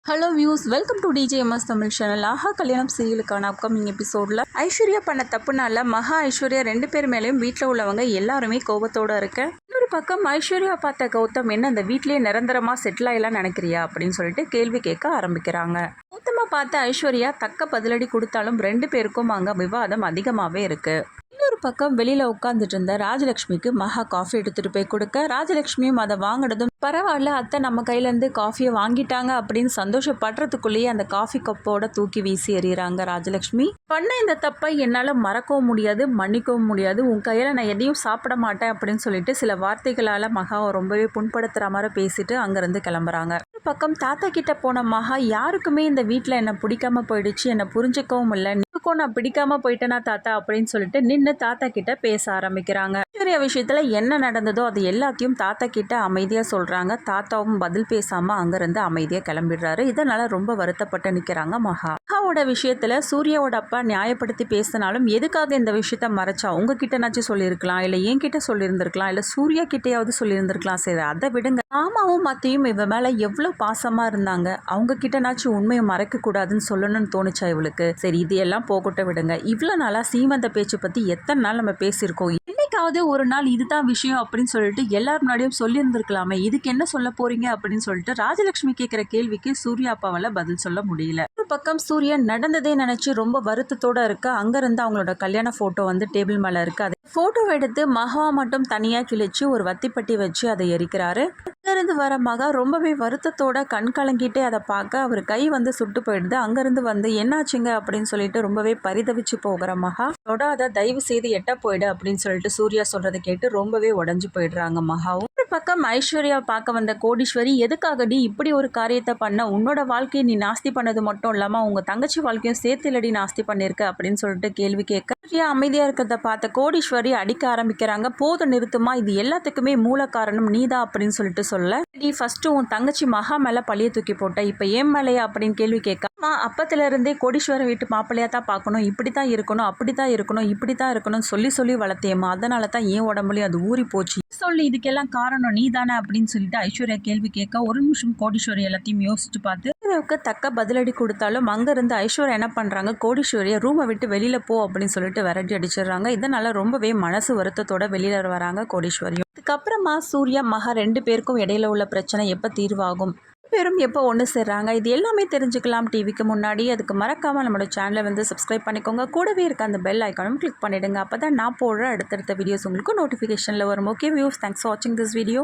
Hello views, welcome to DJMS Tamil channel. Aaha Kalyanam சீரியலுக்கான upcoming எபிசோடில் ஐஸ்வர்யா பண்ண தப்புனால மகா ஐஸ்வர்யா 2 பேர் மேலேயும் வீட்டில் உள்ளவங்க எல்லாருமே கோபத்தோடு இருக்க. இன்னொரு பக்கம் ஐஸ்வர்யா பார்த்த கௌதம் என்ன அந்த வீட்லேயே நிரந்தரமாக செட்டில் ஆகலாம் நினைக்கிறியா அப்படின்னு சொல்லிட்டு கேள்வி கேட்க ஆரம்பிக்கிறாங்க. கௌதமை பார்த்து ஐஸ்வர்யா தக்க பதிலடி கொடுத்தாலும் 2 பேருக்கும் அங்கே விவாதம் அதிகமாகவே இருக்குது. இன்னொரு பக்கம் வெளியில் உட்காந்துட்டு இருந்த ராஜலட்சுமிக்கு மகா காஃபி எடுத்துகிட்டு போய் கொடுக்க, ராஜலட்சுமியும் அதை வாங்கினதும் பரவாயில்ல அத்தை நம்ம கையிலேருந்து காஃபியை வாங்கிட்டாங்க அப்படின்னு சந்தோஷப்படுறதுக்குள்ளேயே அந்த காஃபி கப்போட தூக்கி வீசி எறிகிறாங்க ராஜலட்சுமி. பண்ண இந்த தப்பை என்னால் மறக்கவும் முடியாது, மன்னிக்கவும் முடியாது, உன் கையில் நான் எதையும் சாப்பிட மாட்டேன் அப்படின்னு சொல்லிட்டு சில வார்த்தைகளால் மகாவை ரொம்பவே புண்படுத்துகிற மாதிரி பேசிட்டு அங்கேருந்து கிளம்புறாங்க. ஒரு பக்கம் தாத்தா கிட்ட போன மகா யாருக்குமே இந்த வீட்டில் என்னை பிடிக்காம போயிடுச்சு, என்னை புரிஞ்சுக்கவும் இல்லை, நான் பிடிக்காம போயிட்டேனா தாத்தா அப்படின்னு சொல்லிட்டு நின்று தாத்தா கிட்ட பேச ஆரம்பிக்கிறாங்க. ஐஸ்வர்யா விஷயத்துல என்ன நடந்ததோ அது எல்லாத்தையும் தாத்தா கிட்ட அமைதியா சொல்றாங்க. தாத்தாவும் பதில் பேசாம அங்கிருந்து அமைதியா கிளம்பிடுறாரு. இதனால ரொம்ப வருத்தப்பட்டு நிக்கிறாங்க மகா. மகாவோட விஷயத்துல சூர்யாவோட அப்பா நியாயப்படுத்தி பேசினாலும் எதுக்காக இந்த விஷயத்த மறைச்சா, உங்ககிட்டனாச்சும் சொல்லியிருக்கலாம், இல்ல என்கிட்ட சொல்லியிருந்திருக்கலாம், இல்ல சூர்யா கிட்டையாவது சொல்லியிருந்திருக்கலாம். சரி அதை விடுங்க. மாமாவும் மத்தையும் இவ மேல எவ்வளவு பாசமா இருந்தாங்க, அவங்க கிட்டனாச்சும் உண்மையை மறைக்க கூடாதுன்னு சொல்லணும்னு தோணுச்சா இவளுக்கு. சரி இது எல்லாம் போகட்ட விடுங்க. இவ்வளவு நாளா சீமந்த பேச்சு பத்தி எத்தனை நாள் நம்ம பேசியிருக்கோம், என்னைக்காவது ஒரு நாள் இதுதான் விஷயம் அப்படின்னு சொல்லிட்டு எல்லார் முன்னாடியும் சொல்லியிருந்திருக்கலாமே, இதுக்கு என்ன சொல்ல போறீங்க அப்படின்னு சொல்லிட்டு ராஜலட்சுமி கேட்கிற கேள்விக்கு சூர்யா அப்பாவால பதில் சொல்ல முடியல. ஒரு பக்கம் சூரியன் நடந்ததே நினைச்சு ரொம்ப வருத்தத்தோட இருக்க. அங்கிருந்து அவங்களோட கல்யாண போட்டோ வந்து டேபிள் மேல இருக்கு. அதை போட்டோ எடுத்து மகாவா மட்டும் தனியா கிழிச்சு ஒரு வத்திப்பட்டி வச்சு அதை எரிக்கிறாரு. அங்கிருந்து வர மகா ரொம்பவே வருத்தத்தோட கண் கலங்கிட்டே அதை பார்க்க அவர் கை வந்து சுட்டு போயிடுது. அங்கிருந்து வந்து என்னாச்சுங்க அப்படின்னு சொல்லிட்டு ரொம்பவே பரிதவிச்சு போகிற மகா, தொடாத தயவு செய்து எட்ட போயிடு அப்படின்னு சொல்லிட்டு சூர்யா சொல்றதை கேட்டு ரொம்பவே உடஞ்சு போயிடுறாங்க மகாவும். ஒரு பக்கம் ஐஸ்வர்யா பார்க்க வந்த கோடீஸ்வரி, எதுக்காகடி இப்படி ஒரு காரியத்தை பண்ண, உன்னோட வாழ்க்கையை நீ நாஸ்தி பண்ணது மட்டும் இல்லாம உங்க தங்கச்சி வாழ்க்கையும் சேர்த்துலடி நாஸ்தி பண்ணிருக்க அப்படின்னு சொல்லிட்டு கேள்வி கேட்க, அமைதியா இருக்கிறத பார்த்த கோடீஸ்வரி அடிக்க ஆரம்பிக்கிறாங்க. போதும் நிறுத்துமா, இது எல்லாத்துக்குமே மூல காரணம் நீதான் அப்படின்னு சொல்லிட்டு சொல்ல, நீ ஃபர்ஸ்ட் உன் தங்கச்சி மகா மேல பழிய தூக்கி போட்ட, இப்ப ஏன் மேலையா அப்படின்னு கேள்வி கேட்க, அப்பத்துல இருந்தே கோடீஸ்வரர் வீட்டு மாப்பிள்ளையா தான் பார்க்கணும், இப்படித்தான் இருக்கணும், அப்படித்தான் இருக்கணும், இப்படித்தான் இருக்கணும்னு சொல்லி சொல்லி வளர்த்தேம்மா, அதனால தான் ஏன் உடம்புலயும் அது ஊறி போச்சு, சொல்லி இதுக்கெல்லாம் காரணம் நீ தானே அப்படின்னு சொல்லிட்டு ஐஸ்வர்யா கேள்வி கேட்க, ஒரு நிமிஷம் கோடீஸ்வரி எல்லாத்தையும் யோசிச்சு பார்த்து ஐஸ்வர்யாவுக்கு தக்க பதிலடி கொடுத்தாலும் அங்கிருந்து ஐஸ்வர்யா என்ன பண்றாங்க, கோடீஸ்வரியை ரூமை விட்டு வெளியில போ அப்படின்னு சொல்லிட்டு விரட்டி அடிச்சிடுறாங்க. இதனால ரொம்பவே மனசு வருத்தத்தோட வெளியில வராங்க கோடீஸ்வரியும். இதுக்கப்புறமா சூர்யா மகா 2 பேருக்கும் இடையில உள்ள பிரச்சனை எப்ப தீர்வாகும், பேரும் எப்போ ஒன்று சேர்றாங்க, இது எல்லாமே தெரிஞ்சுக்கலாம் டிவிக்கு முன்னாடி. அதுக்கு மறக்காம நம்மளோட சேனலை வந்து சப்ஸ்கிரைப் பண்ணிக்கோங்க. கூடவே இருக்க அந்த பெல் ஐக்கானும் கிளிக் பண்ணிடுங்க. அப்பதான் நான் போடுற அடுத்தடுத்த வீடியோஸ் உங்களுக்கு நோட்டிஃபிகேஷன்ல வரும். ஓகே வியூஸ், தேங்க்ஸ் ஃபார் வாட்சிங் திஸ் வீடியோ.